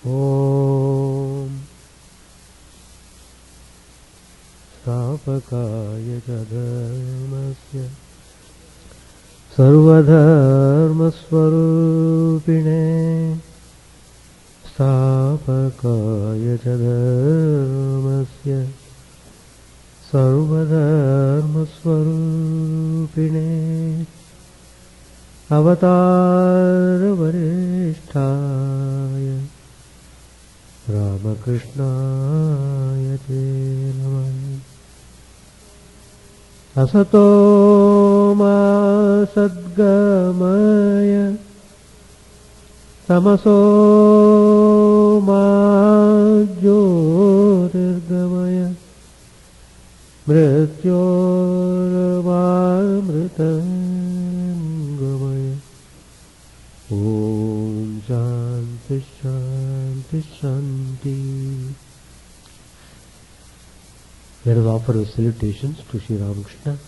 Om Sapakaya Dharmasya Sarvadharmasvarupine Sapakaya Dharmasya Sarvadharmasvarupine Avatara Varishtaya Ramakrishna Math Asato ma sadgamaya Tamaso ma jyotirgamaya Mrityorvamritangamaya Om Shanti Shanti Shanti. Let us offer our salutations to Sri Ramakrishna,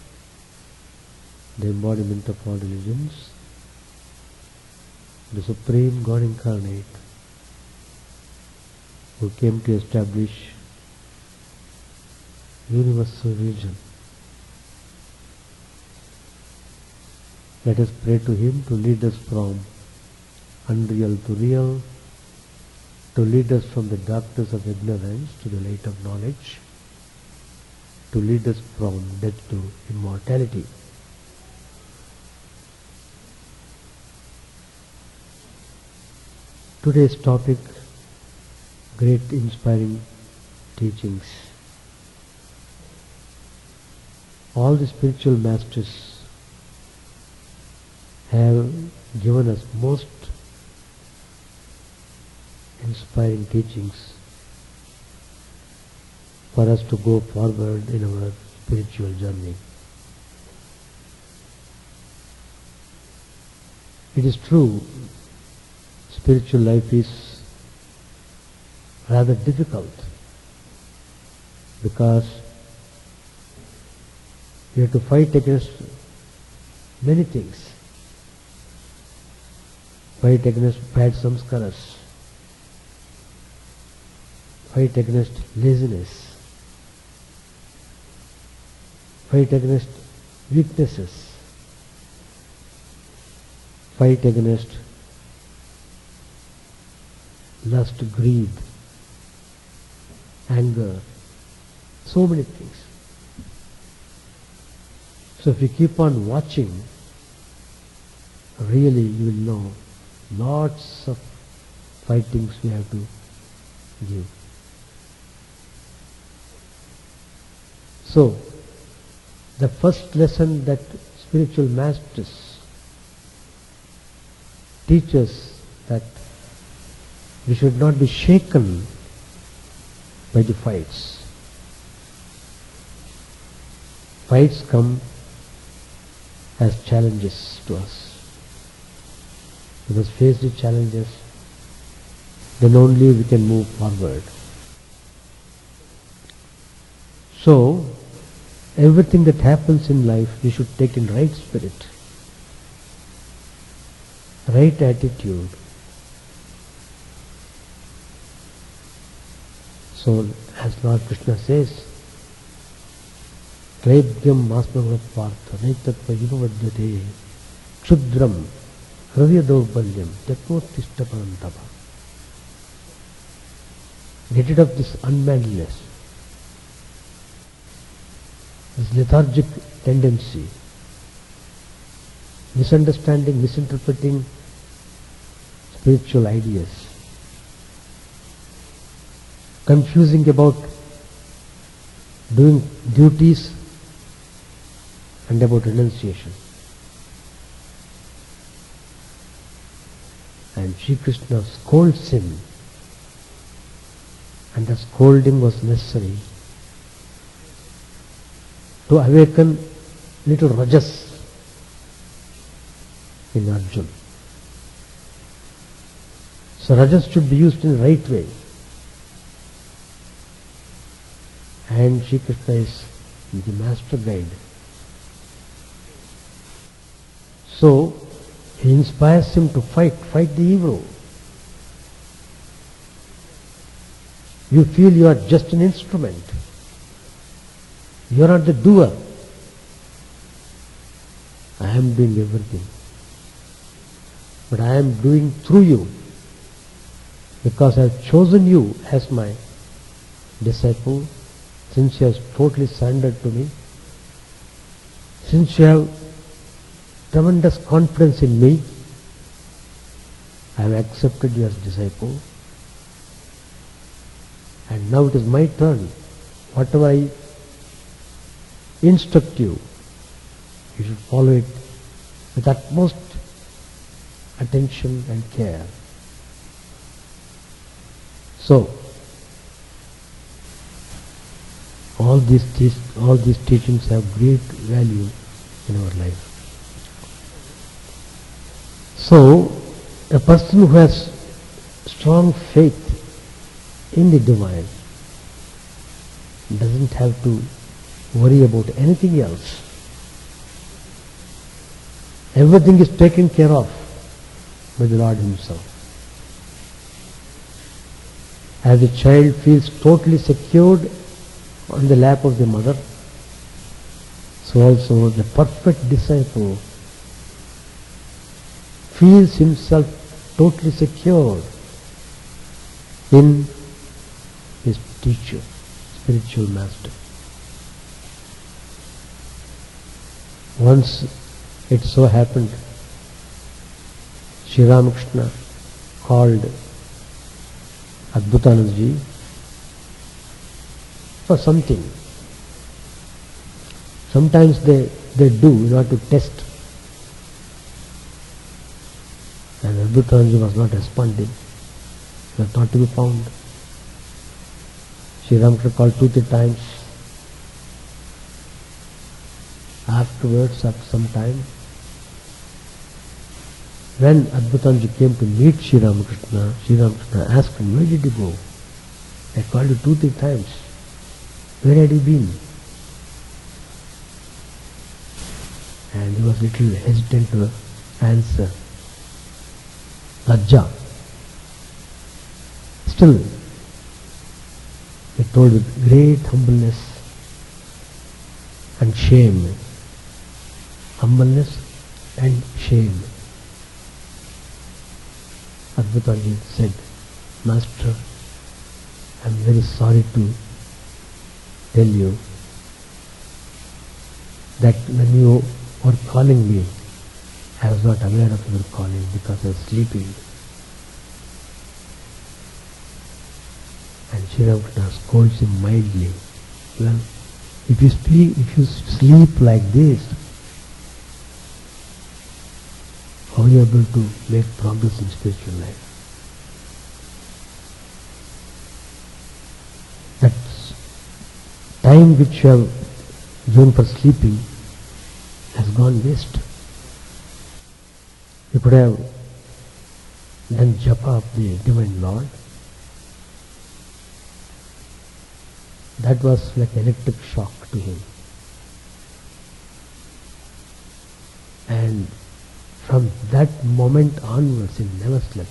the embodiment of all religions, the Supreme God Incarnate, who came to establish universal religion. Let us pray to Him to lead us from unreal to real, to lead us from the darkness of ignorance to the light of knowledge, to lead us from death to immortality. Today's topic, great inspiring teachings. All the spiritual masters have given us most inspiring teachings for us to go forward in our spiritual journey. It is true, spiritual life is rather difficult because we have to fight against many things. Fight against bad samskaras, fight against laziness, fight against weaknesses, fight against lust, greed, anger, so many things. So if you keep on watching, really you will know lots of fightings we have to give. So, the first lesson that spiritual masters teach us that we should not be shaken by the fights. Fights come as challenges to us. We must face the challenges, then only we can move forward. So, everything that happens in life we should take in right spirit, right attitude. So, as Lord Krishna says, Klaibyam masmagrat partha naitatva yuvavadyate kshudram hridaya daurbalyam tyatmotishta parantapa. Get rid of this unmanliness, this lethargic tendency, misunderstanding, misinterpreting spiritual ideas, confusing about doing duties and about renunciation. And Sri Krishna scolds him, and the scolding was necessary to awaken little rajas in Arjuna. So rajas should be used in the right way. And Sri Krishna is the master guide. So he inspires him to fight the evil. You feel you are just an instrument. You are not the doer. I am doing everything. But I am doing through you, because I have chosen you as my disciple, since you have totally surrendered to me, since you have tremendous confidence in me, I have accepted you as disciple, and now it is my turn. Whatever I instruct you, you should follow it with utmost attention and care. So, all these teachings have great value in our life. So, a person who has strong faith in the divine doesn't have to worry about anything else. Everything is taken care of by the Lord Himself. As a child feels totally secured on the lap of the mother, so also the perfect disciple feels himself totally secured in his teacher, spiritual master. Once it so happened, Sri Ramakrishna called Adbhutanandaji for something. Sometimes they do in order to test. And Adbhutanandaji was not responding. He was not to be found. Sri Ramakrishna called 2-3 times. Afterwards, after some time, when Adbhutanandaji came to meet Sri Ramakrishna asked him, "Where did you go? I called you 2-3 times. Where had you been?" And he was little hesitant to answer. Lajja. Still, he told with great humbleness and shame. Humbleness and shame. Adbhutanji said, "Master, I am very sorry to tell you that when you were calling me, I was not aware of your calling because I was sleeping." And Sri Ramakrishna scolds him mildly. "Well, if you sleep like this, how are you able to make progress in spiritual life?" That time which you have given for sleeping has gone waste. You could have done japa of the Divine Lord. That was like electric shock to him. And from that moment onwards, he never slept.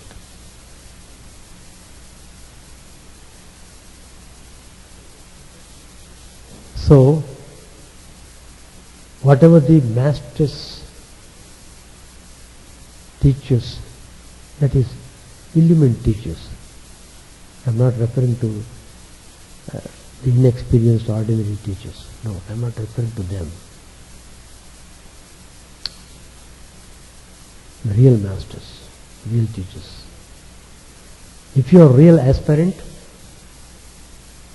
So, whatever the masters teachers, that is, illumined teachers, I am not referring to the inexperienced ordinary teachers. No, I am not referring to them. The real masters, real teachers. If you are a real aspirant,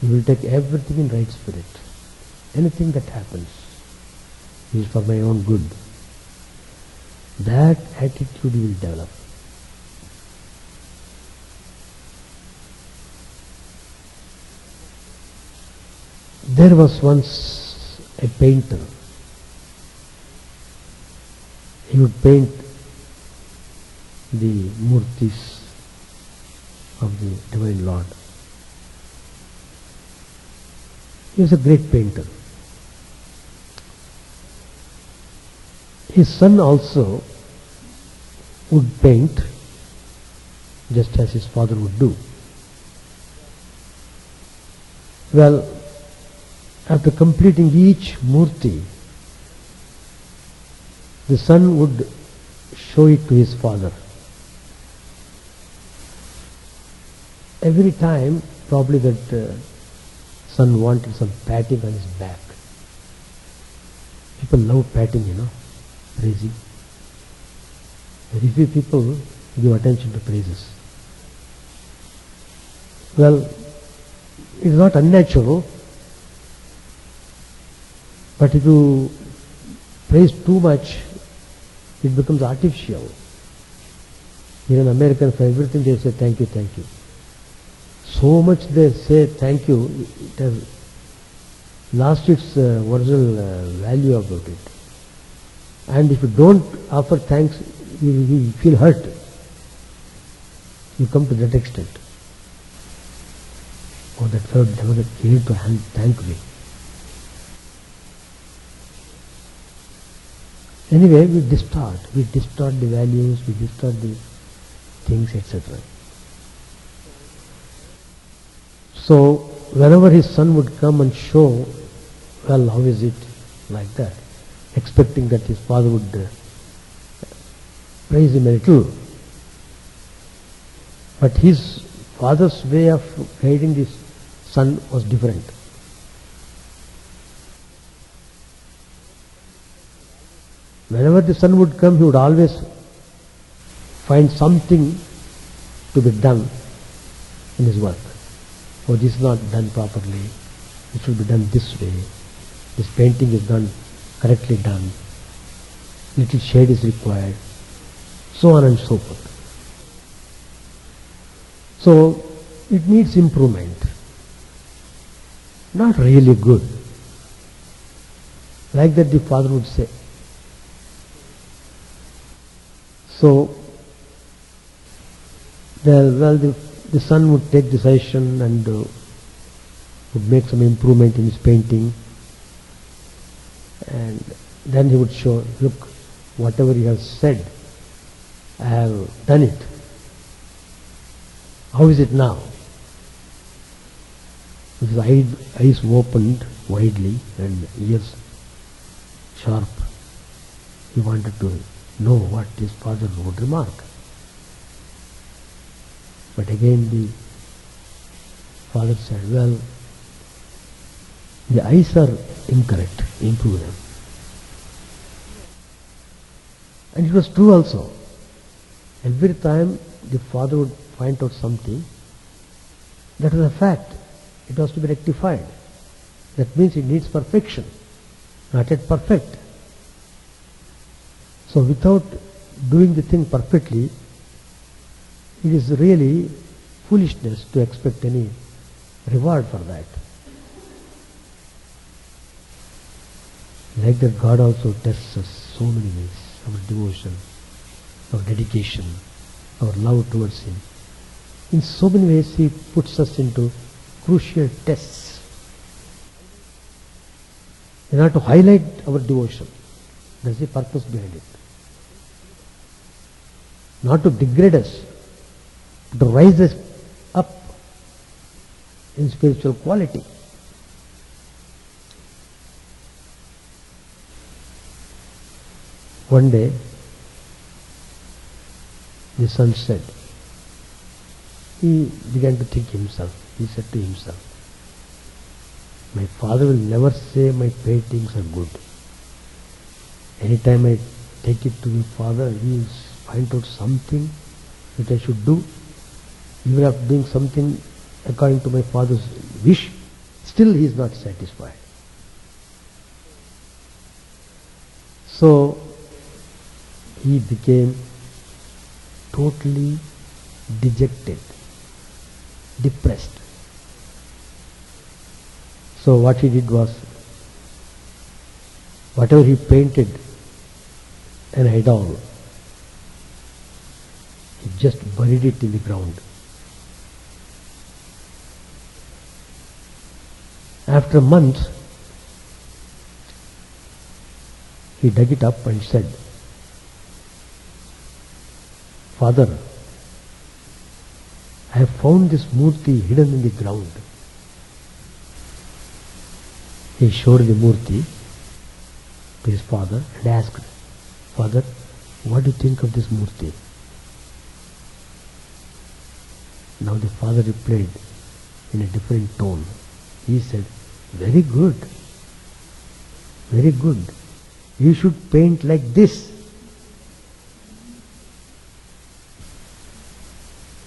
you will take everything in right spirit. Anything that happens is for my own good. That attitude you will develop. There was once a painter. He would paint the murtis of the Divine Lord. He was a great painter. His son also would paint just as his father would do. Well, after completing each murti, the son would show it to his father. Every time, probably that son wanted some patting on his back. People love patting, praising. Very few people give attention to praises. Well, it is not unnatural, but if you praise too much, it becomes artificial. Here in America, for everything they say thank you, thank you. So much they say thank you, it has lost its original value about it. And if you don't offer thanks, you feel hurt. You come to that extent. Oh, that fellow never cared to thank me. Anyway, we distort the values, we distort the things, etc. So, whenever his son would come and show, well, how is it, like that, expecting that his father would praise him a little. But his father's way of guiding this son was different. Whenever the son would come, he would always find something to be done in his work. Oh, this is not done properly. It should be done this way. This painting is done correctly done. Little shade is required. So on and so forth. So it needs improvement. Not really good. Like that the father would say. So, the son would take the suggestion and would make some improvement in his painting, and then he would show, look, whatever he has said, I have done it. How is it now? With his eyes opened widely and ears sharp, he wanted to know what his father would remark. But again the father said, well, the eyes are incorrect, improve them. And it was true also. Every time the father would point out something, that was a fact. It was to be rectified. That means it needs perfection, not yet perfect. So without doing the thing perfectly, it is really foolishness to expect any reward for that. Like that, God also tests us so many ways. Our devotion, our dedication, our love towards Him. In so many ways He puts us into crucial tests in order to highlight our devotion. That's the purpose behind it. Not to degrade us, but to rise us up in spiritual quality. One day, the son said, he began to think himself. He said to himself, my father will never say my paintings are good. Anytime I take it to my father, he will find out something that I should do. Even after doing something according to my father's wish, still he is not satisfied. So he became totally dejected, depressed. So what he did was, whatever he painted, an idol, he just buried it in the ground. After months, he dug it up and said, Father, I have found this murti hidden in the ground. he showed the murti to his father and asked, "Father, what do you think of this murti?" Now the father replied in a different tone. He said, "Very good, very good. You should paint like this."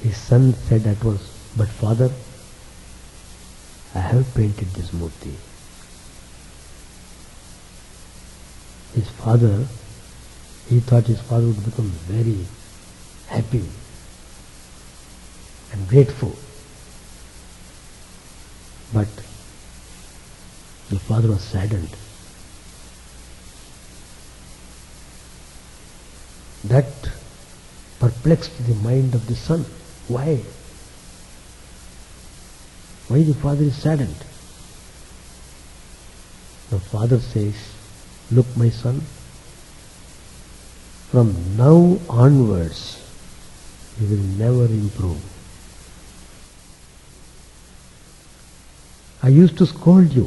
His son said at once, "But father, I have painted this murti." His father, he thought his father would become very happy and grateful. But the father was saddened. That perplexed the mind of the son. Why? Why the father is saddened? The father says, "Look, my son, from now onwards you will never improve. I used to scold you.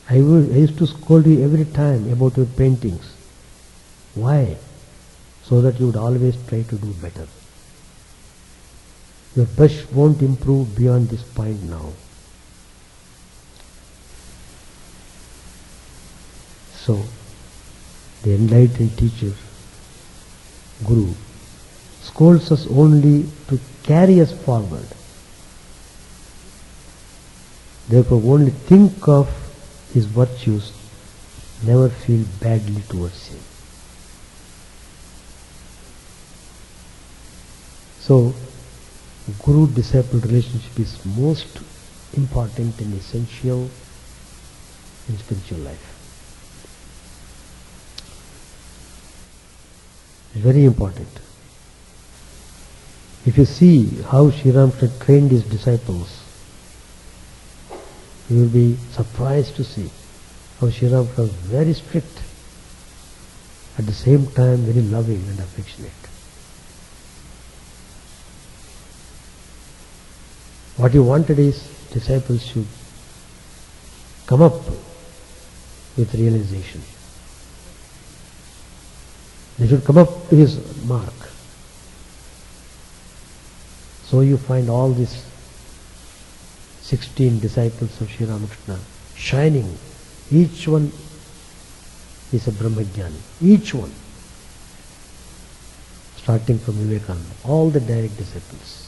I used to scold you every time about your paintings. Why? So that you would always try to do better. Your brush won't improve beyond this point now." So, the enlightened teacher, Guru, scolds us only to carry us forward. Therefore, only think of his virtues, never feel badly towards him. So, Guru-disciple relationship is most important and essential in spiritual life. It's very important. If you see how Sri Ramakrishna trained his disciples, you will be surprised to see how Sri Ramakrishna was very strict, at the same time very loving and affectionate. What he wanted is disciples should come up with realization. They should come up to his mark. So you find all these 16 disciples of Sri Ramakrishna shining. Each one is a Brahmajnani. Each one. Starting from Vivekananda. All the direct disciples.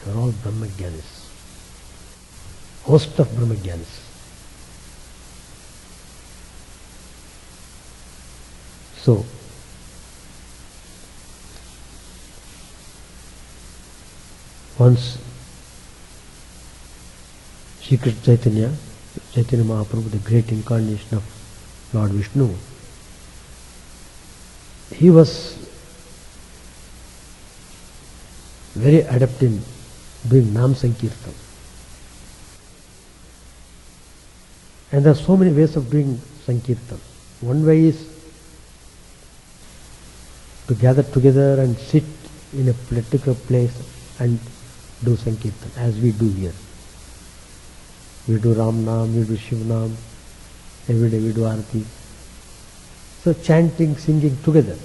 They are all Brahmajnanis. Host of Brahmajnanis. So, once Sri Krishna Chaitanya Mahaprabhu, the great incarnation of Lord Vishnu, he was very adept in doing Nam Sankirtan. And there are so many ways of doing Sankirtan. One way is to gather together and sit in a particular place and do Sankirtan, as we do here. We do Ram Nam, we do Shiv Nam, every day we do Arati. So chanting, singing together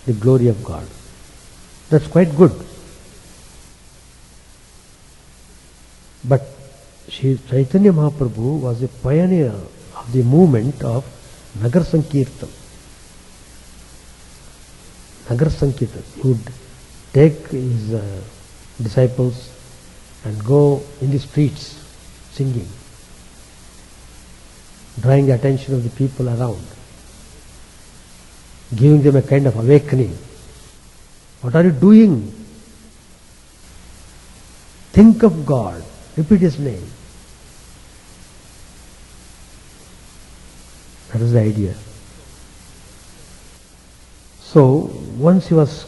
the glory of God. That's quite good. But Sri Chaitanya Mahaprabhu was a pioneer of the movement of Nagar Sankirtan. Nagar Sankirtan. He would take his disciples and go in the streets singing, drawing the attention of the people around, giving them a kind of awakening. What are you doing? Think of God. Repeat His name. That is the idea. So, once he was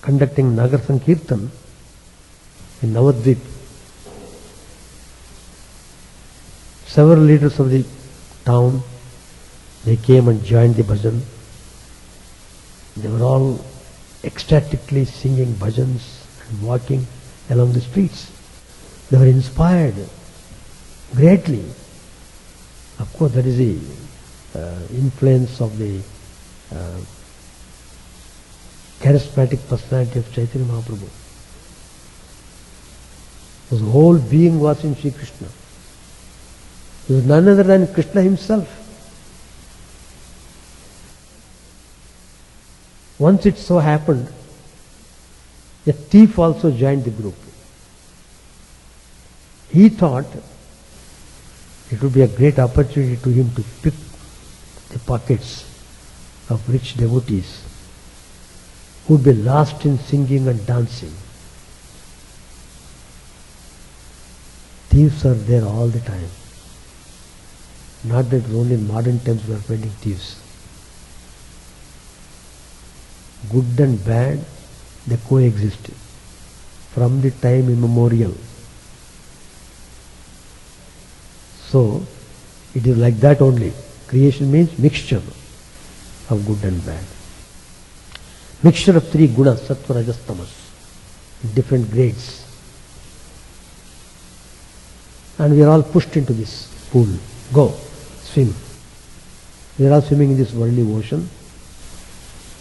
conducting Nagar Sankirtan in Navadvip, several leaders of the town, they came and joined the bhajan. They were all ecstatically singing bhajans and walking along the streets. They were inspired greatly. Of course, that is the influence of the charismatic personality of Chaitanya Mahaprabhu. His whole being was in Sri Krishna. He was none other than Krishna himself. Once it so happened, a thief also joined the group. He thought it would be a great opportunity to him to pick the pockets of rich devotees who would be lost in singing and dancing. Thieves are there all the time. Not that only in modern times we are finding thieves. Good and bad, they coexist from the time immemorial. So, it is like that only. Creation means mixture of good and bad. Mixture of three gunas, sattva, rajas, tamas, in different grades. And we are all pushed into this pool. Go, swim. We are all swimming in this worldly ocean,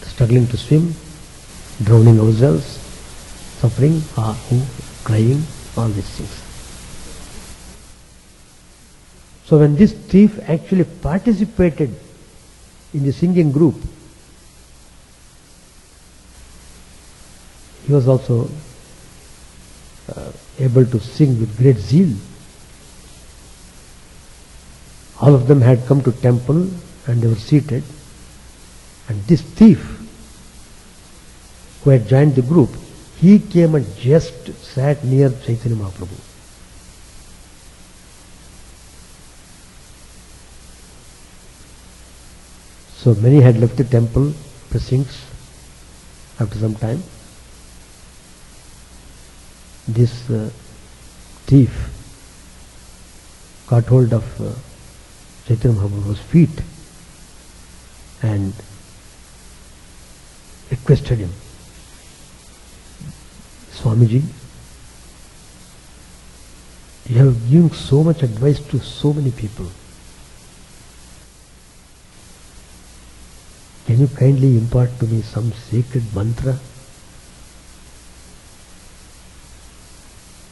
struggling to swim, drowning ourselves, suffering, crying, all these things. So when this thief actually participated in the singing group, he was also able to sing with great zeal. All of them had come to temple and they were seated, and this thief who had joined the group, he came and just sat near Chaitanya Mahaprabhu. So many had left the temple precincts after some time. This thief got hold of Chaitanya Mahaprabhu's feet and requested him, Swamiji, you have given so much advice to so many people. Can you kindly impart to me some sacred mantra?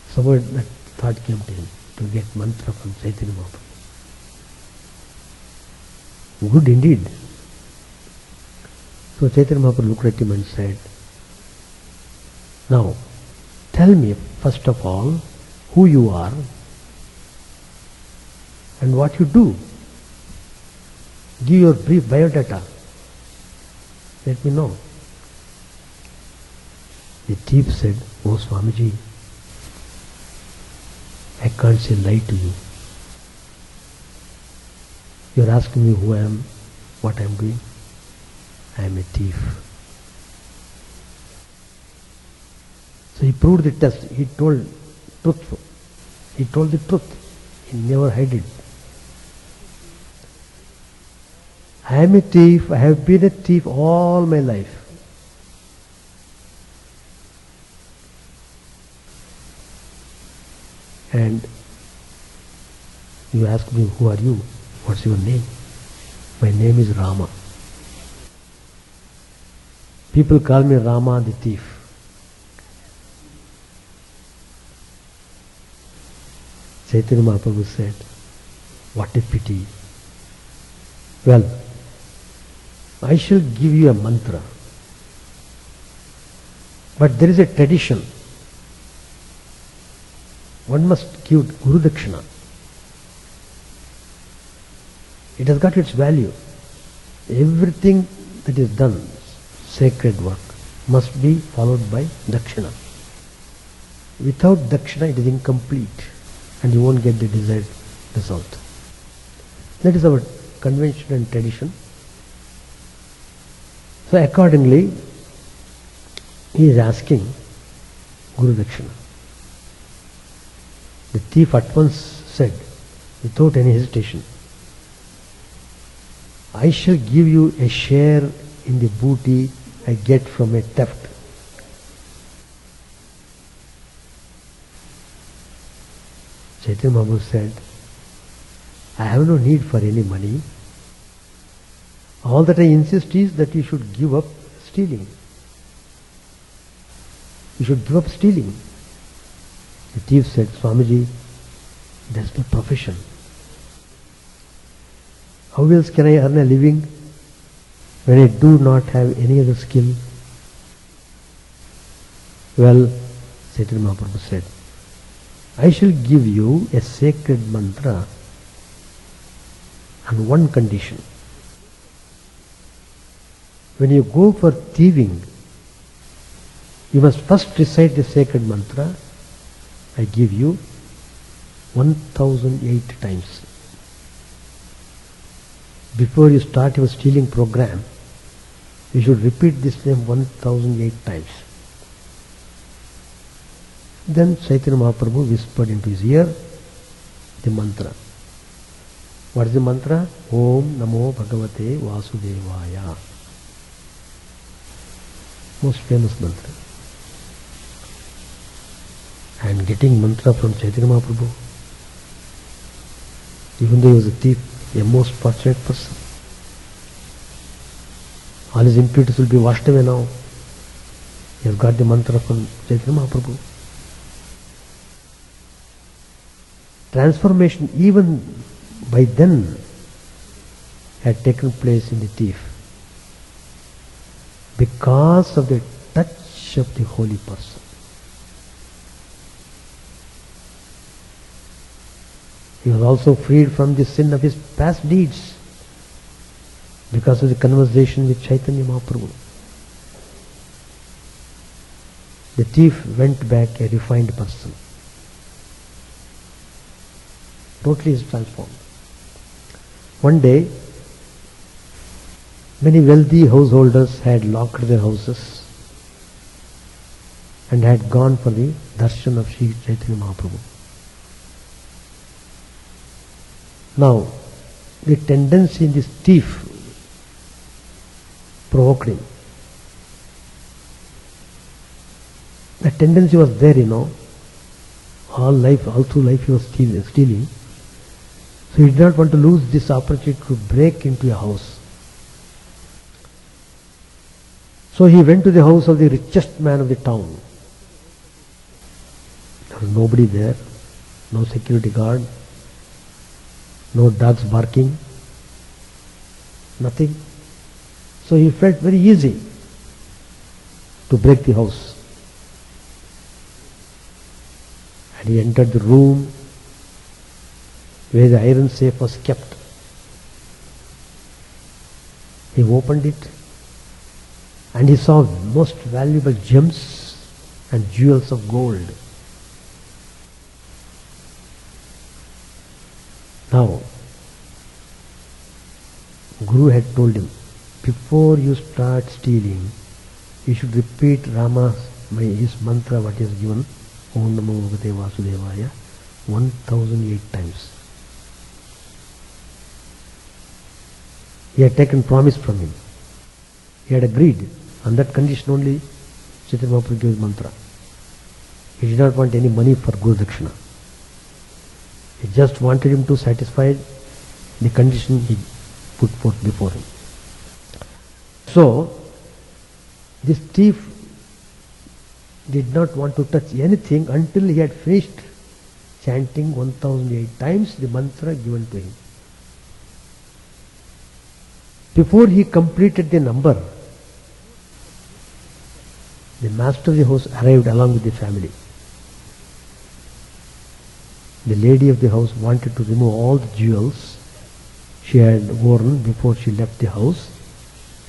Somewhere that thought came to him, to get mantra from Chaitanya Mahaprabhu. Good indeed. So Chaitanya Mahaprabhu looked at him and said, now, tell me first of all who you are and what you do. Give your brief biodata. Let me know. The thief said, oh Swamiji, I can't say lie to you. You are asking me who I am, what I am doing. I am a thief. So he proved the test. He told truthful. He told the truth. He never hid it. I am a thief. I have been a thief all my life. And you ask me, who are you? What's your name? My name is Rama. People call me Rama the thief. Chaitanya Mahaprabhu said, what a pity. Well, I shall give you a mantra. But there is a tradition. One must give Guru Dakshina. It has got its value. Everything that is done, sacred work, must be followed by Dakshina. Without Dakshina it is incomplete and you won't get the desired result. That is our convention and tradition. So accordingly, he is asking Guru Dakshina. The thief at once said, without any hesitation, I shall give you a share in the booty I get from a theft. Chaitanya Mahaprabhu said, I have no need for any money. All that I insist is that you should give up stealing. You should give up stealing. The thief said, Swamiji, that's my profession. How else can I earn a living when I do not have any other skill? Well, Chaitanya Mahaprabhu said, I shall give you a sacred mantra on one condition. When you go for thieving, you must first recite the sacred mantra. I give you 1008 times. Before you start your stealing program, you should repeat this name 1008 times. Then Chaitanya Mahaprabhu whispered into his ear the mantra. What is the mantra? Om Namo Bhagavate Vasudevaya. Most famous mantra. And getting mantra from Chaitanya Mahaprabhu, even though he was a thief, a most fortunate person. All his impurities will be washed away now. He has got the mantra from Chaitanya Mahaprabhu. Transformation even by then had taken place in the thief because of the touch of the holy person. He was also freed from the sin of his past deeds because of the conversation with Chaitanya Mahaprabhu. The thief went back a refined person. Totally is transformed. One day, many wealthy householders had locked their houses and had gone for the darshan of Sri Chaitanya Mahaprabhu. Now, the tendency in this thief provoked him. The tendency was there, all through life he was stealing. So he did not want to lose this opportunity to break into a house. So he went to the house of the richest man of the town. There was nobody there, no security guard, no dogs barking, nothing. So he felt very easy to break the house. And he entered the room where the iron safe was kept. He opened it and he saw most valuable gems and jewels of gold. Now, Guru had told him, before you start stealing, you should repeat his mantra, what he has given, Om Namo Bhagavate Vasudevaya, 1008 times. He had taken promise from him. He had agreed. On that condition only, Chaitanya Mahaprabhu gave his mantra. He did not want any money for Guru Dakshina. He just wanted him to satisfy the condition he put forth before him. So, this thief did not want to touch anything until he had finished chanting 1008 times the mantra given to him. Before he completed the number, the master of the house arrived along with the family. The lady of the house wanted to remove all the jewels she had worn before she left the house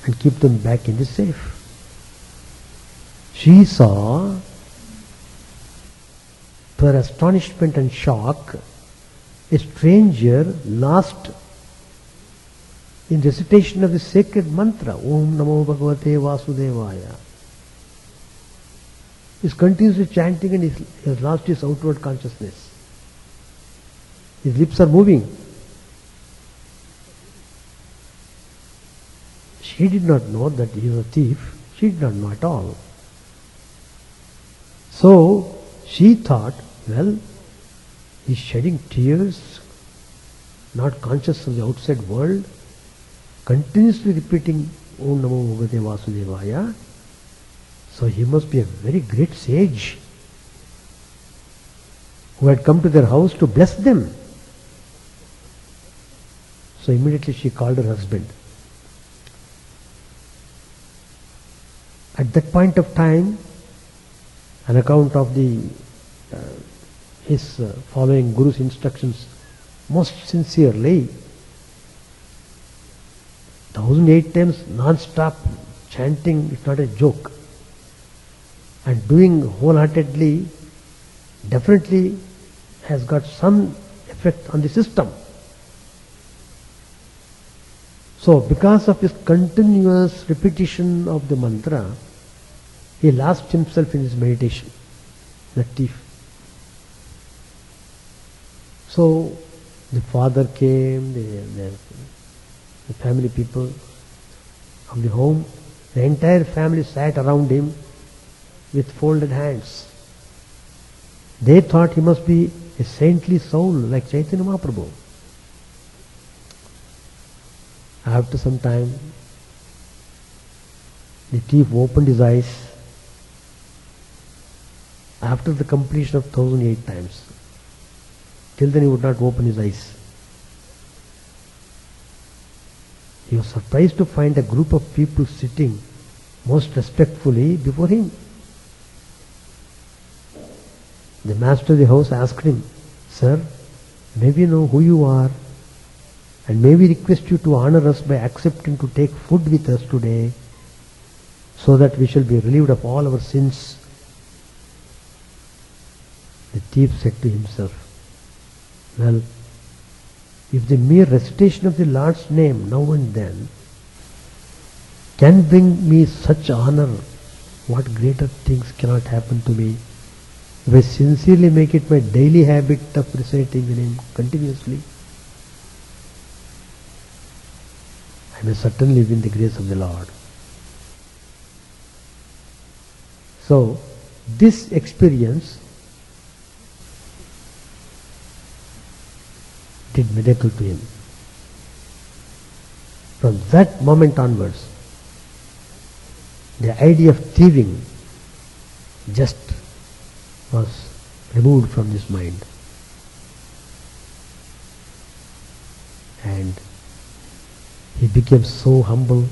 and keep them back in the safe. She saw, to her astonishment and shock, a stranger lost in recitation of the sacred mantra, Om Namo Bhagavate Vasudevaya. He is continuously chanting and he has lost his outward consciousness. His lips are moving. She did not know that he was a thief. She did not know at all. So she thought, well, he is shedding tears not conscious of the outside world, continuously repeating Om Namo Bhagavate Vasudevaya. So he must be a very great sage who had come to their house to bless them. So immediately she called her husband. At that point of time, an account of his following Guru's instructions most sincerely, 1008 times non-stop chanting is not a joke, and doing wholeheartedly definitely has got some effect on the system. So because of his continuous repetition of the mantra, he lost himself in his meditation, the thief. So the father came, the family people of the home, the entire family sat around him with folded hands. They thought he must be a saintly soul like Chaitanya Mahaprabhu. After some time, the thief opened his eyes after the completion of 1008 times. Till then he would not open his eyes. He was surprised to find a group of people sitting most respectfully before him. The master of the house asked him, "Sir, may we know who you are, and may we request you to honor us by accepting to take food with us today, so that we shall be relieved of all our sins?" The thief said to himself, "Well, if the mere recitation of the Lord's name now and then can bring me such honor, what greater things cannot happen to me if I sincerely make it my daily habit of reciting the name continuously? I may certainly win the grace of the Lord." So, this experience did miracle to him. From that moment onwards, the idea of thieving just was removed from his mind. And he became so humble.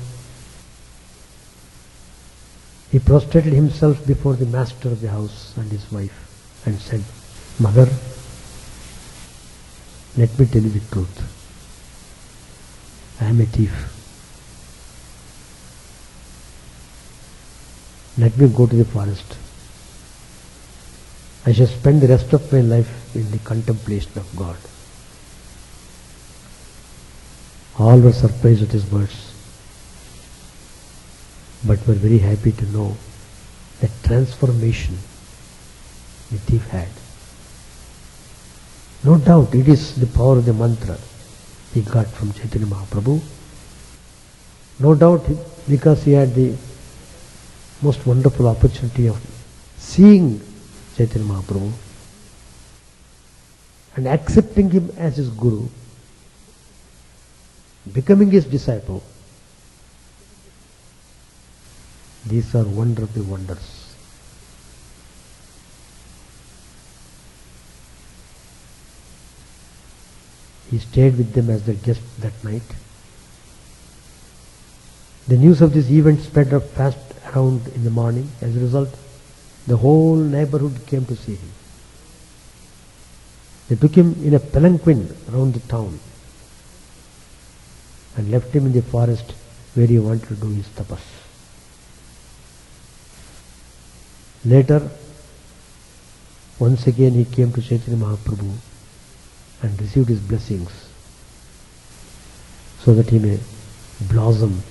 He prostrated himself before the master of the house and his wife and said, "Mother, let me tell you the truth. I am a thief. Let me go to the forest. I shall spend the rest of my life in the contemplation of God." All were surprised at his words, but were very happy to know the transformation the thief had. No doubt it is the power of the mantra he got from Chaitanya Mahaprabhu. No doubt because he had the most wonderful opportunity of seeing Chaitanya Mahaprabhu and accepting him as his Guru, becoming his disciple. These are wonder of the wonders. He stayed with them as their guest that night. The news of this event spread up fast around in the morning. As a result, the whole neighborhood came to see him. They took him in a palanquin around the town and left him in the forest where he wanted to do his tapas. Later, once again he came to Chaitanya Mahaprabhu and received his blessings so that he may blossom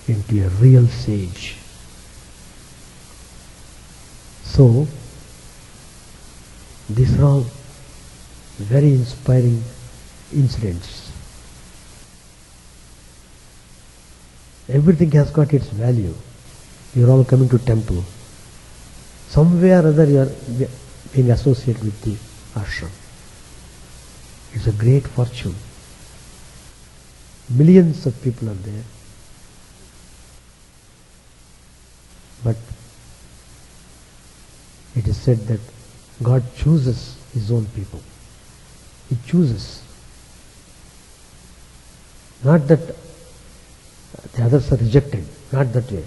into a real sage. So, these are all very inspiring incidents. Everything has got its value. You are all coming to temple. Somewhere or other you are being associated with the ashram. It's a great fortune. Millions of people are there. But it is said that God chooses His own people. He chooses. Not that the others are rejected, not that way.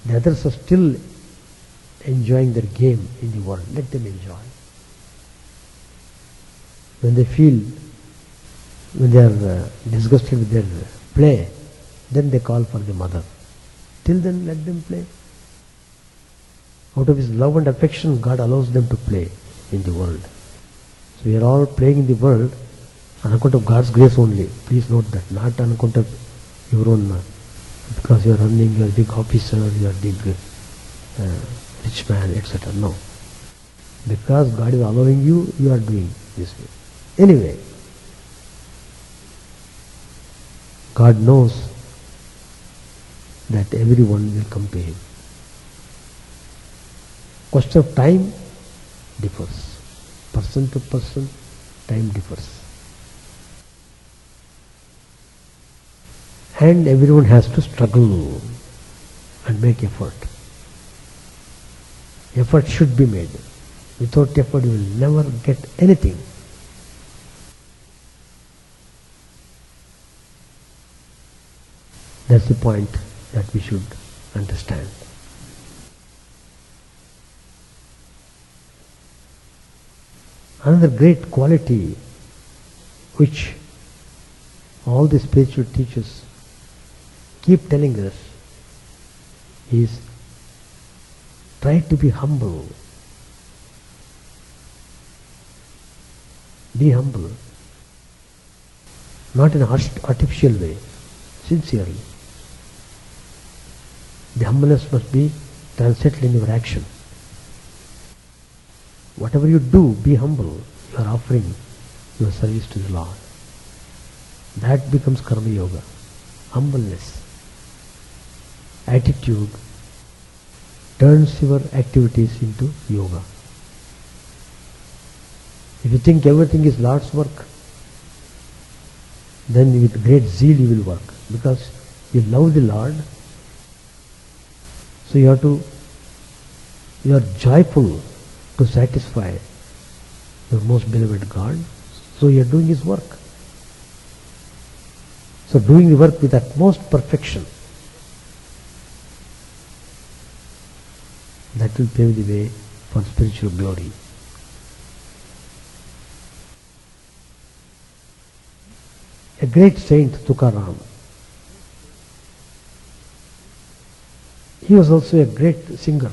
The others are still enjoying their game in the world. Let them enjoy. When they feel, when they are disgusted with their play, then they call for the mother. Till then, let them play. Out of His love and affection, God allows them to play in the world. So we are all playing in the world on account of God's grace only. Please note that, not on account of your own, because you are running, you are a big officer, you are a big rich man, etc. No. Because God is allowing you, you are doing this way. Anyway, God knows that everyone will come to Him. Question of time differs. Person to person, time differs. And everyone has to struggle and make effort. Effort should be made. Without effort you will never get anything. That's the point that we should understand. Another great quality which all the spiritual teachers keep telling us is try to be humble. Be humble. Not in an artificial way, sincerely. The humbleness must be translated in your action. Whatever you do, be humble. You are offering your service to the Lord. That becomes Karma Yoga. Humbleness. Attitude turns your activities into yoga. If you think everything is Lord's work, then with great zeal you will work, because you love the Lord. So you are joyful to satisfy your most beloved God. So you are doing His work. So doing the work with utmost perfection, that will pave the way for spiritual glory. A great saint, Tukaram, he was also a great singer,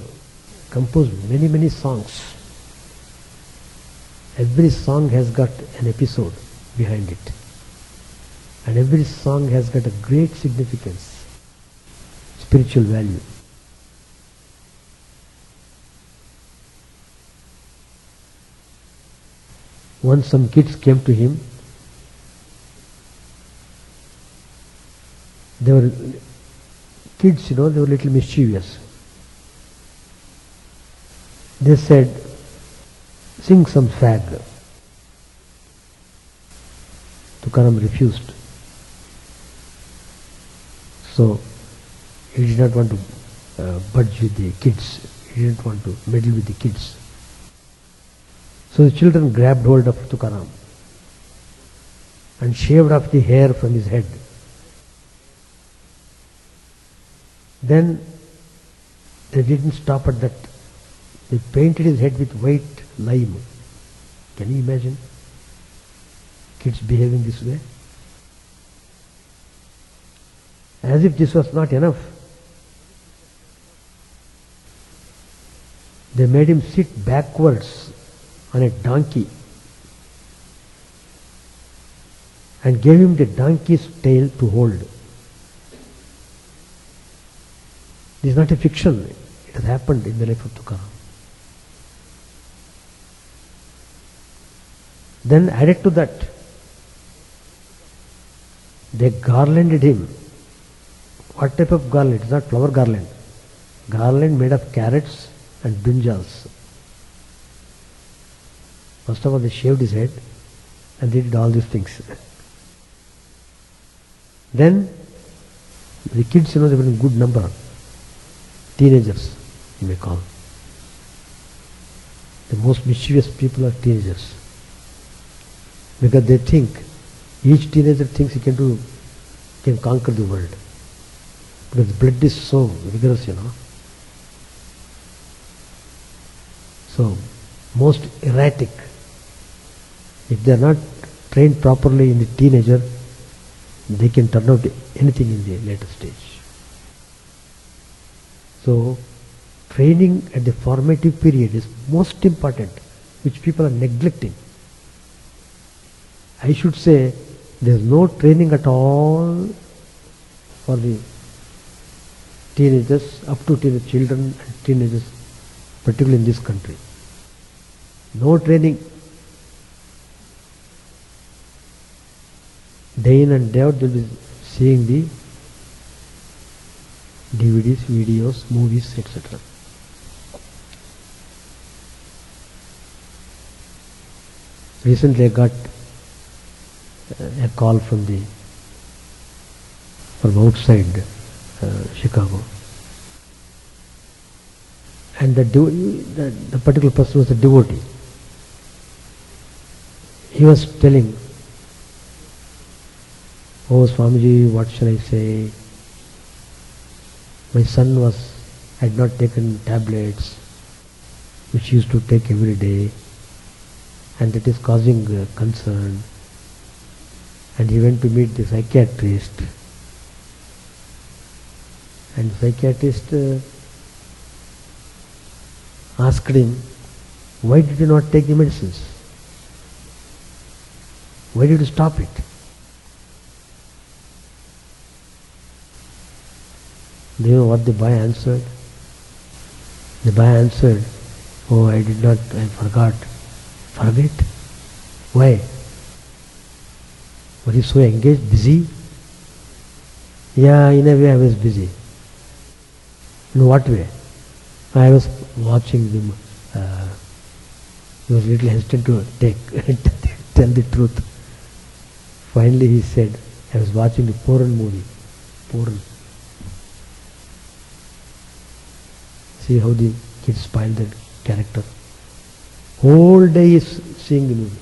composed many, many songs. Every song has got an episode behind it. And every song has got a great significance, spiritual value. Once some kids came to him. They were kids, they were little mischievous. They said, sing some fag. Tukaram refused. So he did not want to budge with the kids. He didn't want to meddle with the kids. So the children grabbed hold of Tukaram and shaved off the hair from his head. Then they didn't stop at that. They painted his head with white lime. Can you imagine kids behaving this way? As if this was not enough, they made him sit backwards on a donkey and gave him the donkey's tail to hold. This is not a fiction. It has happened in the life of Tukaram. Then added to that, they garlanded him. What type of garland? It's not flower garland. Garland made of carrots and brinjals. First of all, they shaved his head and they did all these things. Then the kids, they were in good number. Teenagers, you may call. The most mischievous people are teenagers. Because they think, each teenager thinks he can conquer the world. Because the blood is so vigorous, So, most erratic. If they are not trained properly in the teenager, they can turn out anything in the later stage. So, training at the formative period is most important, which people are neglecting. I should say, there is no training at all for the teenagers, up to teenage children and teenagers, particularly in this country. No training. Day in and day out they will be seeing the DVDs, videos, movies, etc. Recently I got a call from outside Chicago, and the particular person was a devotee. He was telling, "Oh Swamiji, what shall I say? My son had not taken tablets, which he used to take every day, and that is causing concern. And he went to meet the psychiatrist, and the psychiatrist asked him, why did you not take the medicines? Why did you stop it? Do you know what the boy answered? The boy answered, oh, I forgot. Forget? Why? Were you so engaged, busy? Yeah, in a way I was busy. In what way? I was watching him. He was a little hesitant to tell the truth. Finally he said, I was watching the porn movie. Porn. See how the kids spoil their character. Whole day he is seeing the movie.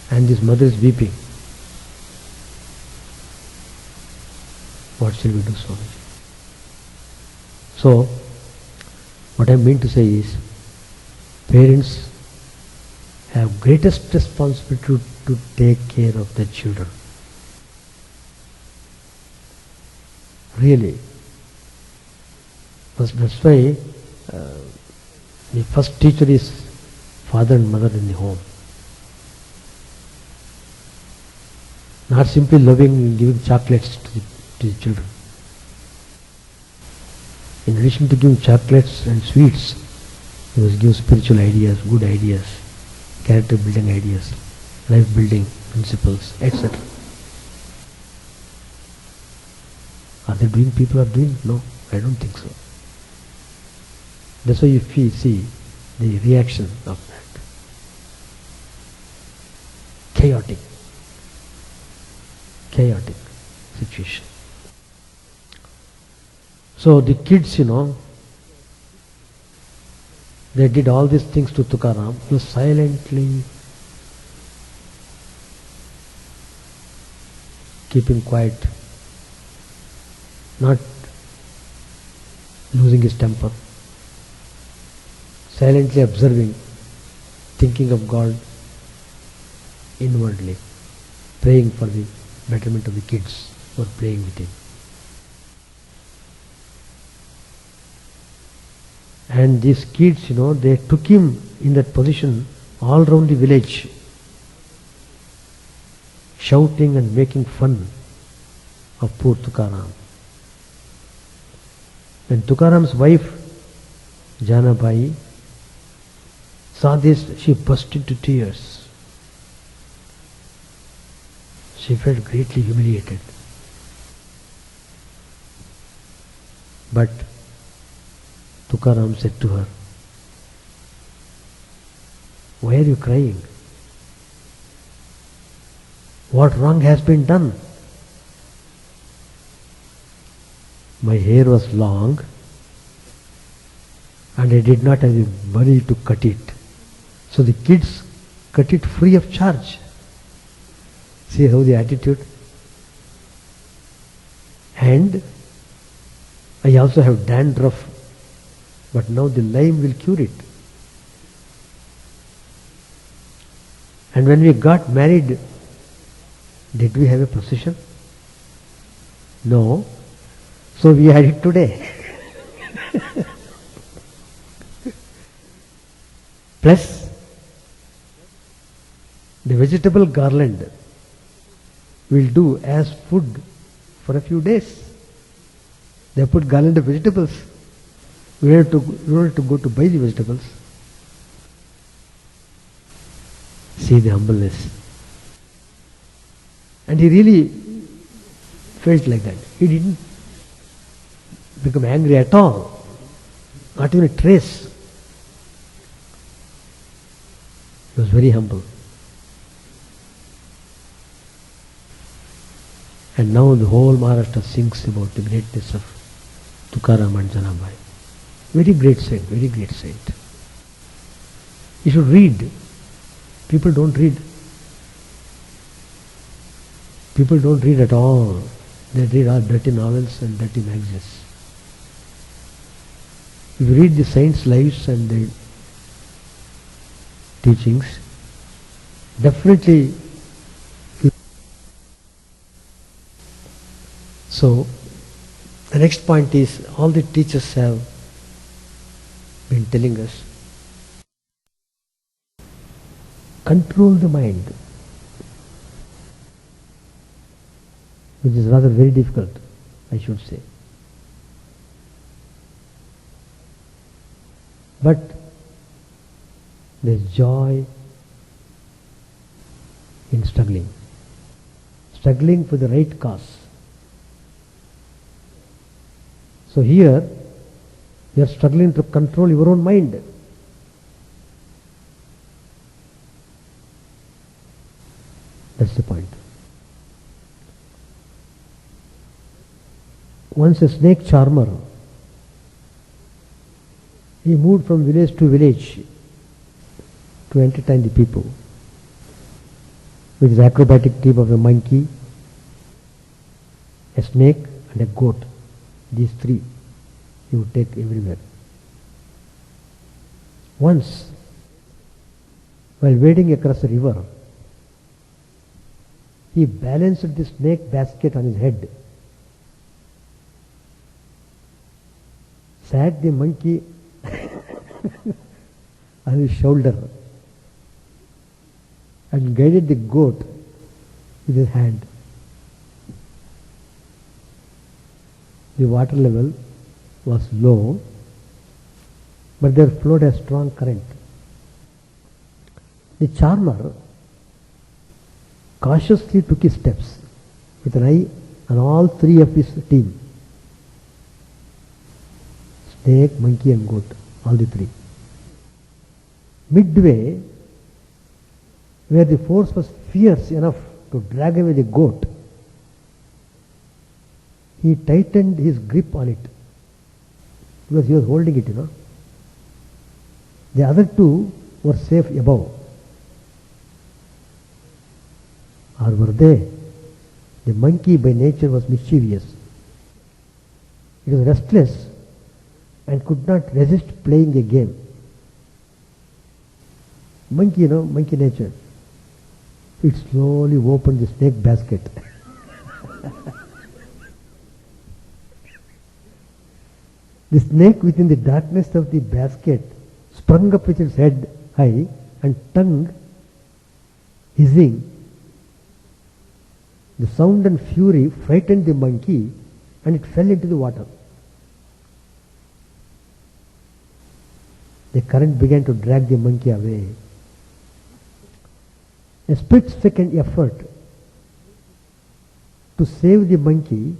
And this mother is weeping. What shall we do, Swamiji? So, what I mean to say is, parents have greatest responsibility to take care of their children. Really. That's why the first teacher is father and mother in the home. Not simply loving and giving chocolates to the children. In addition to giving chocolates and sweets, you must give spiritual ideas, good ideas, character building ideas, life building principles, etc. Are they doing? People are doing? No, I don't think so. That's why you see the reaction of that. Chaotic situation. So the kids, they did all these things to Tukaram. He was silently keeping quiet, not losing his temper, silently observing, thinking of God inwardly, praying for the betterment of the kids who are playing with him. And these kids, they took him in that position all around the village, shouting and making fun of poor Tukaram. When Tukaram's wife, Janabai, saw this, she burst into tears. She felt greatly humiliated. But Tukaram said to her, why are you crying? What wrong has been done? My hair was long and I did not have the money to cut it. So the kids cut it free of charge. See how the attitude? And I also have dandruff, but now the lime will cure it. And when we got married, did we have a procession? No. So we had it today. Plus, the vegetable garland will do as food for a few days. They put garland of vegetables. We don't have to go to buy the vegetables. See the humbleness. And he really felt like that. He didn't become angry at all. Not even a trace. He was very humble. And now the whole Maharashtra sings about the greatness of Tukaram and Janabai. Very great saint, very great saint. You should read. People don't read. People don't read at all. They read all dirty novels and dirty magazines. If you read the saints' lives and their teachings, definitely. So, the next point is, all the teachers have been telling us, control the mind, which is rather very difficult, I should say. But there is joy in struggling for the right cause. So here, you are struggling to control your own mind. That's the point. Once a snake charmer, he moved from village to village to entertain the people with his acrobatic team of a monkey, a snake and a goat. These three he would take everywhere. Once, while wading across a river, he balanced the snake basket on his head, sat the monkey on his shoulder, and guided the goat with his hand. The water level was low, but there flowed a strong current. The charmer cautiously took his steps with an eye on all three of his team. Snake, monkey and goat, all the three. Midway, where the force was fierce enough to drag away the goat, he tightened his grip on it, because he was holding it, The other two were safe above. Or were they? The monkey by nature was mischievous. It was restless and could not resist playing a game. Monkey, monkey nature. It slowly opened the snake basket. The snake within the darkness of the basket sprung up with its head high and tongue hissing. The sound and fury frightened the monkey and it fell into the water. The current began to drag the monkey away. A split-second effort to save the monkey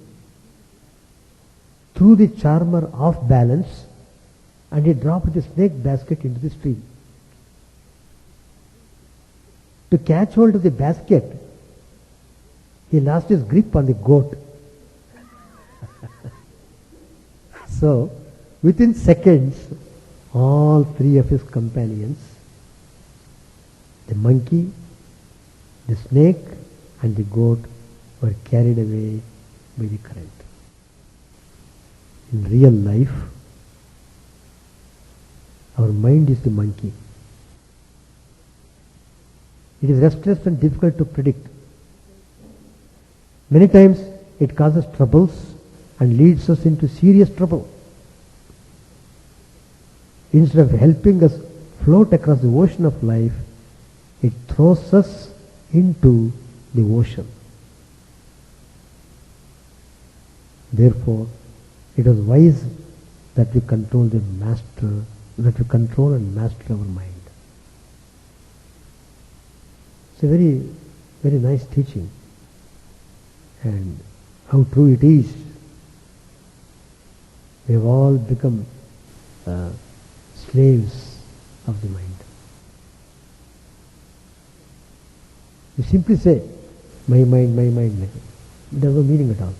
threw the charmer off balance and he dropped the snake basket into the stream. To catch hold of the basket, he lost his grip on the goat. So, within seconds, all three of his companions, the monkey, the snake and the goat, were carried away by the current. In real life, our mind is the monkey. It is restless and difficult to predict. Many times it causes troubles and leads us into serious trouble. Instead of helping us float across the ocean of life, it throws us into the ocean. Therefore, it is wise that we control and master our mind. It's a very, very nice teaching. And how true it is. We have all become slaves of the mind. You simply say, my mind, my mind. It has no meaning at all.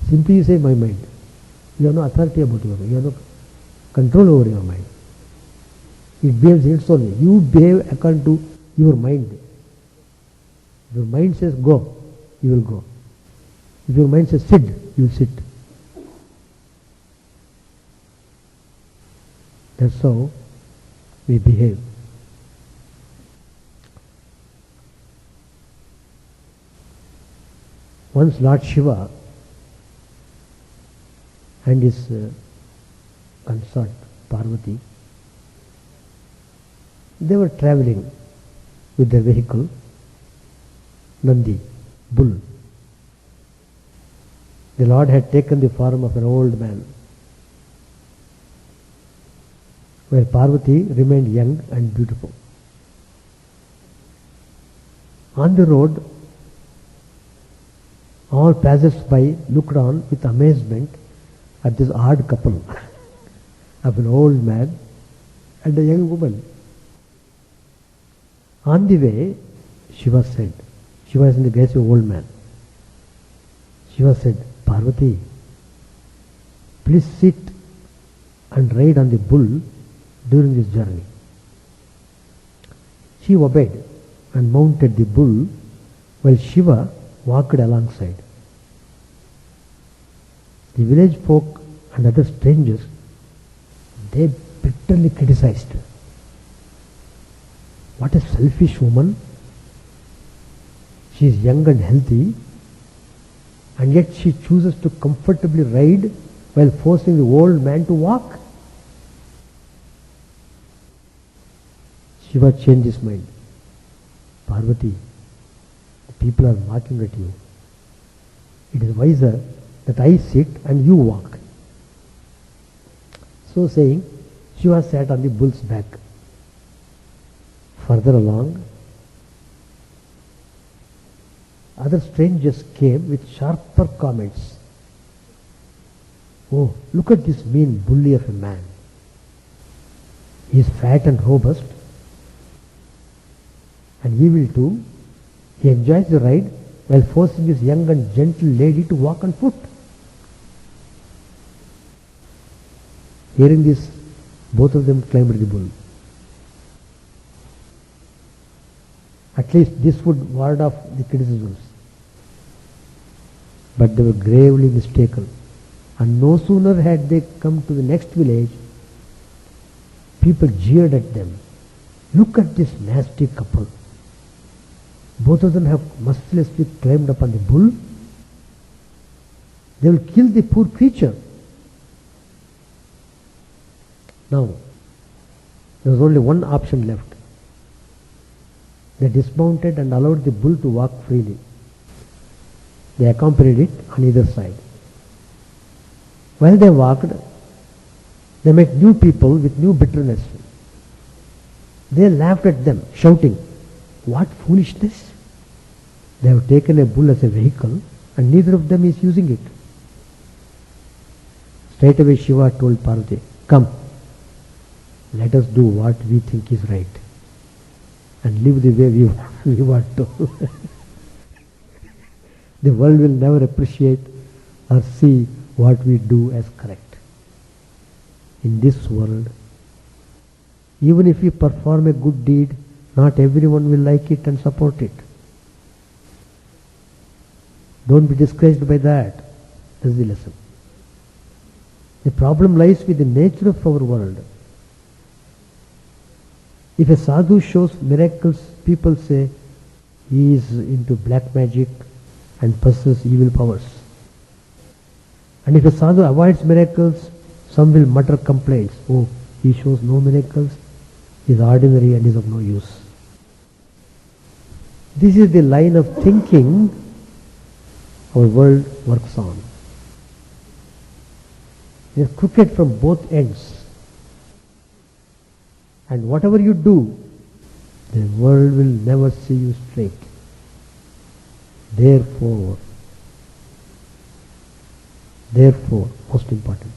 Simply you say, my mind. You have no authority about your mind. You have no control over your mind. It behaves its own way. You behave according to your mind. If your mind says go, you will go. If your mind says sit, you will sit. That's how we behave. Once Lord Shiva and his consort Parvati, they were traveling with their vehicle, Nandi, bull. The Lord had taken the form of an old man, while Parvati remained young and beautiful. On the road, all passers-by looked on with amazement at this odd couple of an old man and a young woman. On the way, Shiva said, Shiva is in the guise of an old man. Shiva said, Parvati, please sit and ride on the bull during this journey. She obeyed and mounted the bull while Shiva walked alongside. The village folk and other strangers, they bitterly criticized her. What a selfish woman. She is young and healthy, and yet she chooses to comfortably ride while forcing the old man to walk. Shiva changed his mind. Parvati, the people are mocking at you. It is wiser that I sit and you walk. So saying, Shiva sat on the bull's back. Further along, other strangers came with sharper comments. Oh, look at this mean bully of a man. He is fat and robust, and he will too. He enjoys the ride while forcing his young and gentle lady to walk on foot. Hearing this, both of them climbed the bull. At least this would ward off the criticisms. But they were gravely mistaken. And no sooner had they come to the next village, people jeered at them. Look at this nasty couple. Both of them have mercilessly climbed upon the bull. They will kill the poor creature. Now, there was only one option left. They dismounted and allowed the bull to walk freely. They accompanied it on either side. While they walked, they met new people with new bitterness. They laughed at them, shouting, "What foolishness! They have taken a bull as a vehicle and neither of them is using it." Straight away Shiva told Parvati, "Come, let us do what we think is right." and live the way we want to. The world will never appreciate or see what we do as correct. In this world, even if we perform a good deed, not everyone will like it and support it. Don't be discouraged by that. That's the lesson. The problem lies with the nature of our world. If a sadhu shows miracles, people say he is into black magic and possesses evil powers. And if a sadhu avoids miracles, some will mutter complaints. Oh, he shows no miracles, he is ordinary and is of no use. This is the line of thinking our world works on. It is crooked from both ends. And whatever you do, the world will never see you straight. Therefore, most important,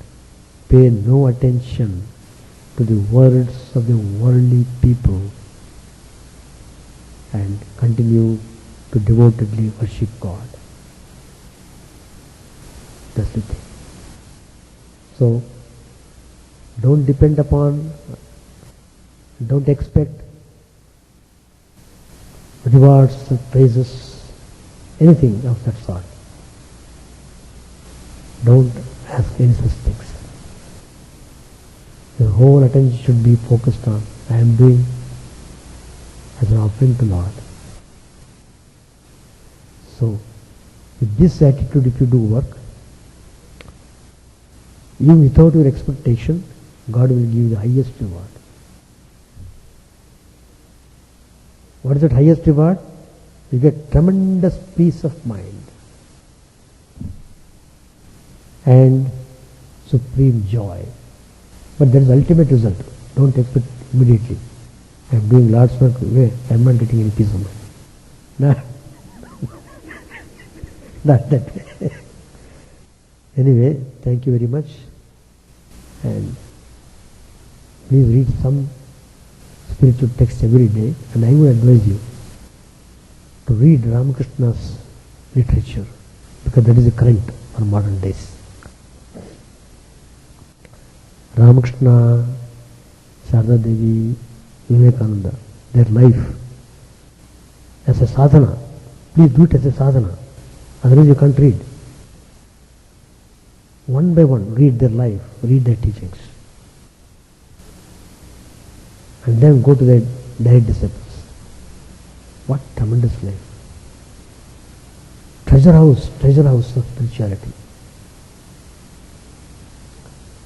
pay no attention to the words of the worldly people and continue to devotedly worship God. That's the thing. So, don't depend upon, don't expect rewards, praises, anything of that sort. Don't ask any such things. Your whole attention should be focused on, I am doing as an offering to Lord. So, with this attitude, if you do work, even without your expectation, God will give you the highest reward. What is that highest reward? You get tremendous peace of mind and supreme joy. But that is the ultimate result. Don't expect immediately. I am doing Lord's work, I am not getting any peace of mind. No. Not that way. Anyway, thank you very much. And please read some spiritual text every day, and I would advise you to read Ramakrishna's literature, because that is the current for modern days. Ramakrishna, Sharda Devi, Vivekananda, their life as a sadhana. Please do it as a sadhana, otherwise you can't read. One by one, read their life, read their teachings. And then go to their direct disciples. What tremendous life. Treasure house of spirituality.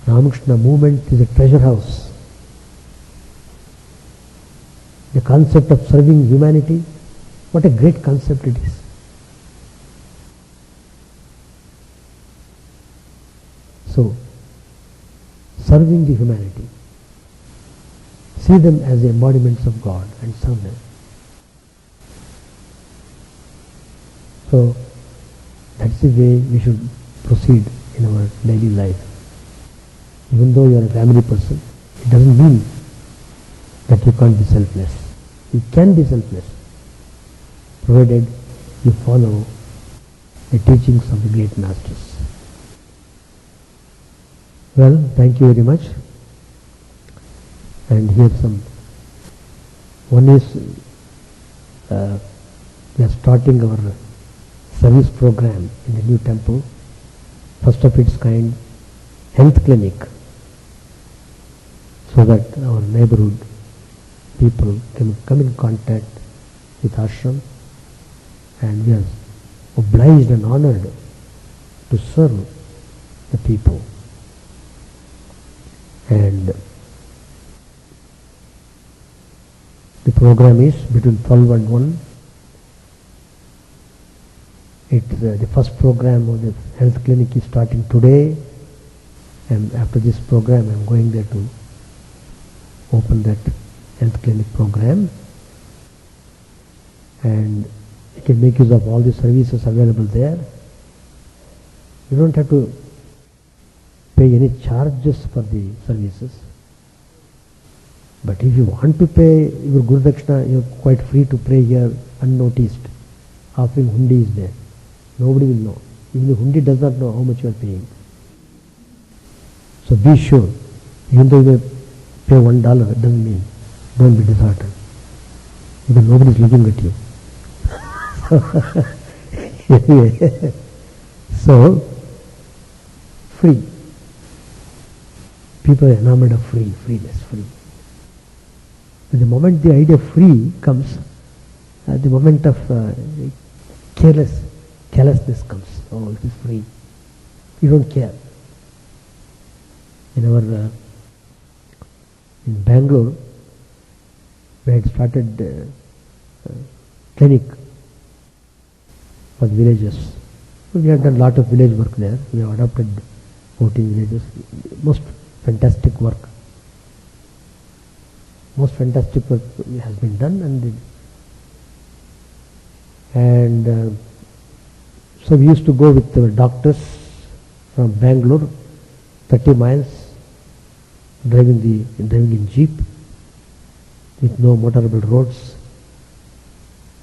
Ramakrishna movement is a treasure house. The concept of serving humanity, what a great concept it is. So, serving the humanity. See them as the embodiments of God and serve them. So, that's the way we should proceed in our daily life. Even though you are a family person, it doesn't mean that you can't be selfless. You can be selfless, provided you follow the teachings of the great masters. Well, thank you very much. And here some. One is we are starting our service program in the new temple, first of its kind, health clinic, so that our neighborhood people can come in contact with ashram, and we are obliged and honored to serve the people. And the program is between 12 and 1. The first program of the health clinic is starting today, and after this program I am going there to open that health clinic program, and you can make use of all the services available there. You don't have to pay any charges for the services. But if you want to pay your Guru Dakshina, you are quite free to pray here unnoticed. Offering hundi is there. Nobody will know. Even the hundi does not know how much you are paying. So be sure. Even though you may pay $1, it doesn't mean. Don't be disheartened. Because nobody is looking at you. Anyway, so free. People are enamored of freeness, free. But the moment the idea of free comes, the moment of carelessness comes. Oh, it is free. You don't care. In Bangalore, we had started clinic for the villages. So we have done a lot of village work there. We have adopted 14 villages. Most fantastic work. Most fantastic work has been done, and so we used to go with the doctors from Bangalore, 30 miles, driving in jeep with no motorable roads.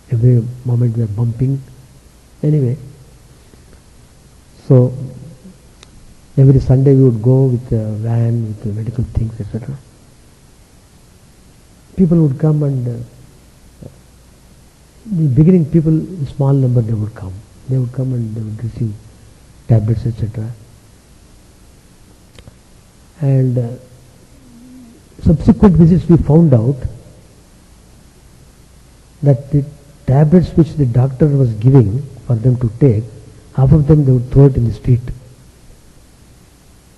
Every moment we are bumping. Anyway, so every Sunday we would go with a van with the medical things, etc. People would come, and in the beginning people, a small number, they would come. They would come and they would receive tablets, etc. And subsequent visits we found out that the tablets which the doctor was giving for them to take, half of them they would throw it in the street.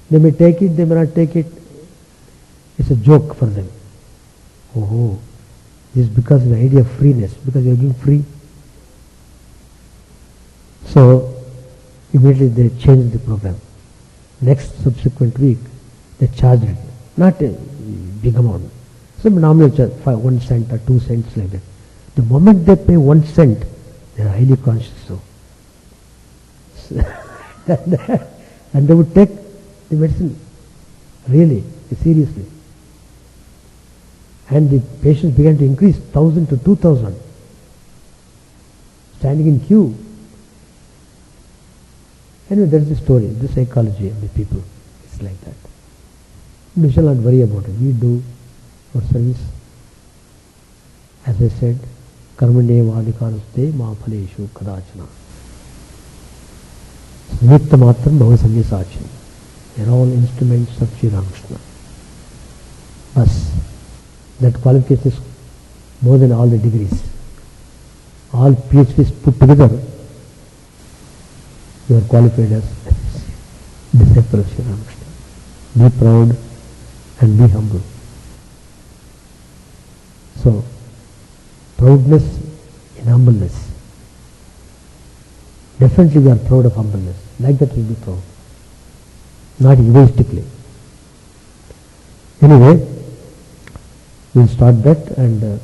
They may take it, they may not take it. It's a joke for them. Oh, this is because of the idea of freeness, because you are giving free. So immediately they changed the program. Next subsequent week they charged it, not a big amount. So normally charge 1 cent or 2 cents like that. The moment they pay 1 cent, they are highly conscious. So and they would take the medicine really, seriously. And the patients began to increase, 1,000 to 2,000, standing in queue. Anyway, that's the story, the psychology of the people. It's like that. We shall not worry about it. We do our service. As I said, karmanyeva adhikaraste ma phaleshu kadachana. Nitya matram bhava samyasacham. They are all instruments of Sri Ramakrishna. Us. That qualification is more than all the degrees. All PhDs put together, you are qualified as disciple of Sri Ramakrishna. Be proud and be humble. So, proudness in humbleness. Definitely we are proud of humbleness. Like that we will be proud. Not egoistically. Anyway, we will start that, and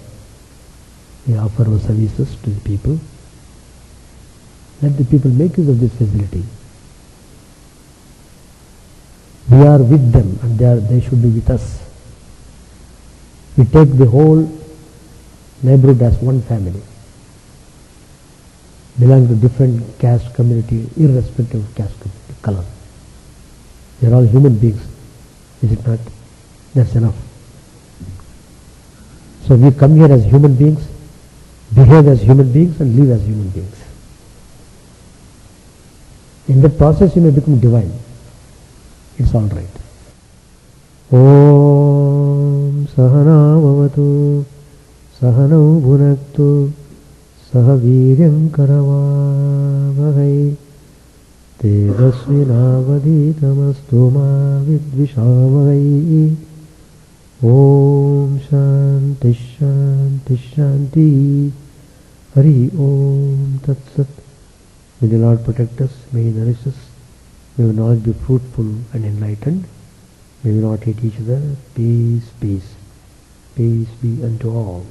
we offer our services to the people. Let the people make use of this facility. We are with them, and they should be with us. We take the whole neighborhood as one family, belong to different caste community, irrespective of caste community, color. They are all human beings, is it not? That's enough. So we come here as human beings, behave as human beings, and live as human beings. In that process you may become divine. It's all right. Om Sahana Bhavatu Sahanau Bhunaktu Sahaviryam Karavavahai Tejasvinavaditamastu ma vidvishavahai. Om Shanti Shanti Shanti. Hari Om Tat Sat. May the Lord protect us, may He nourish us, may our knowledge be fruitful and enlightened, may we not hate each other. Peace, peace, peace be unto all.